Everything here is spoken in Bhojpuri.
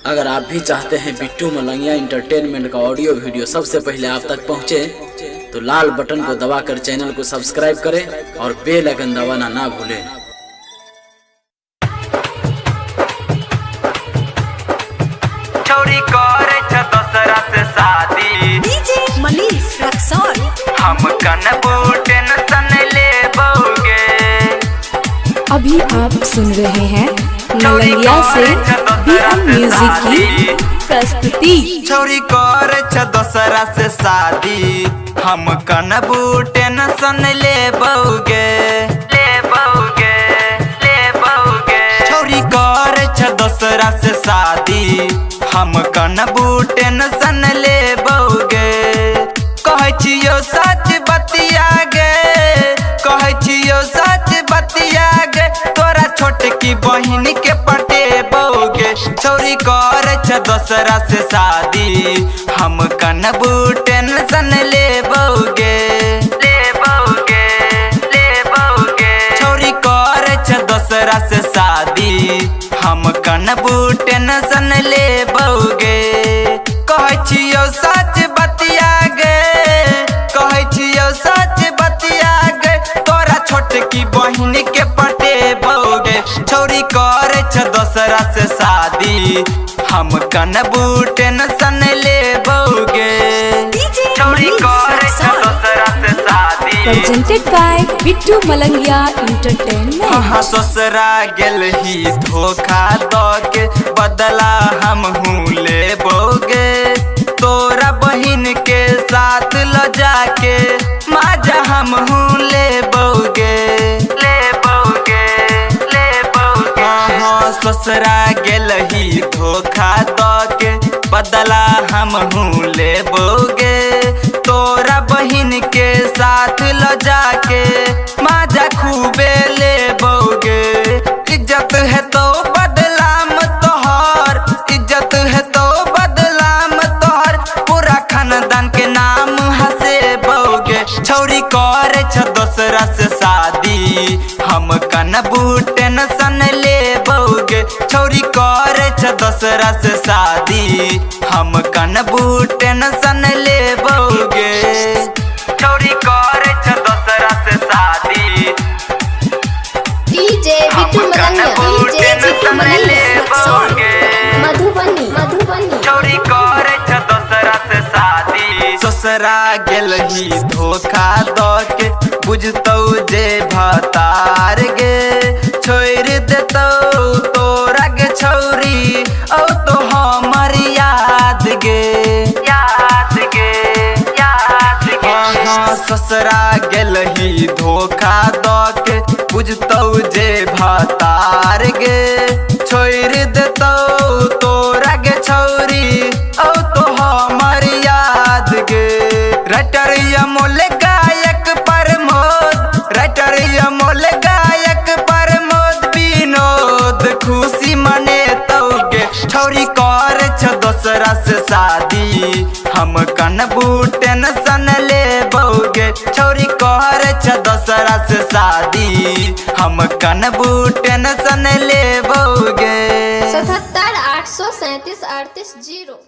अगर आप भी चाहते हैं बिट्टू मलंगिया इंटरटेनमेंट का ऑडियो वीडियो सबसे पहले आप तक पहुंचे, तो लाल बटन को दबाकर चैनल को सब्सक्राइब करें और बेल आइकन दबाना ना भूलें। छोरी करे छ दोसरा से शादी, डीजे मनीष रक्सौल हम कनबू टेंशन ले बोगे। अभी आप सुन रहे हैं मलंगिया से बीएम म्यूजिक की प्रस्तुति। छोरी करे छ दोसरा से शादी, हम कनबू टेंशन ले बोगे, ले बोगे, ले बोगे। छोरी करे छ दोसरा से शादी, हम कनबू टेंशन ले बोगे। कहै छियो सच बतिया गे, कहै छियो सच बतिया गे, तोरा छोटकी बहिन के पटे बोगे। छोरी करे छ दोसरा से शादी, हम कनबू टेंशन ले बोगे, ले बोगे, ले बोगे। छोरी करे छ दोसरा से शादी, हम कनबू टेंशन ले बोगे। कहै छियो सच बतिया गे, कहै छियो सच बतिया गे, तोरा छोटकी बहिन के पटे बोगे। छोरी करे छ दोसरा से शादी, हम कनबू टेंशन ले बोगे। छोरी करे छ दोसरा से शादी, presented by Bittu Malangiya entertainment. हाँ ससुरा गेल ही धोखा द के बदला हम ले बोगे। तोरा बहिन के साथ ल जाके माजा हम ले बोगे, ले बोगे, ले बोगे। हाँ ससुरा गेल ही धोखा द के बदला हम ले बोगे। तोरा बहिन के साथ ल जाके माजा खूबे ले बोगे। इज्जत है तो बदलाम तोहर, इज्जत है तो बदलाम तोहर, पूरा खानदान के नाम हंसे बोगे। छोरी करे छ दोसरा से शादी, हम कनबू टेंशन ले बोगे। छोरी करे छ दोसरा से शादी, हम कनबू टेंशन ले बोगे। छोरी करे छ दोसरा से शादी, डीजे बिट्टू मलंगिया, डीजे बिट्टू मनीष रक्सौल मधुबनी, मधुबनी। छोरी करे छ दोसरा से शादी, ससुरा गेल ही धोखा द के बुझतौ जे भतार गे। छोड़ देतौ तोरा गे छौरी, औ तो हमर याद गे, याद गे, याद गे। हाँ ससुरा गेल ही धोखा द के बुझतौ जे भतार गे। छोड़ देतौ तोरा गे छौरी, औ तो हमर याद गे। राइटर अमोल गायक प्रमोद, राइटर अमोल गायक प्रमोद विनोद खुशी मने तौगे। छोरी करे छ दोसरा से शादी, हम कनबू टेंशन ले बोगे। छोरी करे छ दोसरा से शादी, हम कनबू टेंशन ले बोगे। 77 837 38 0।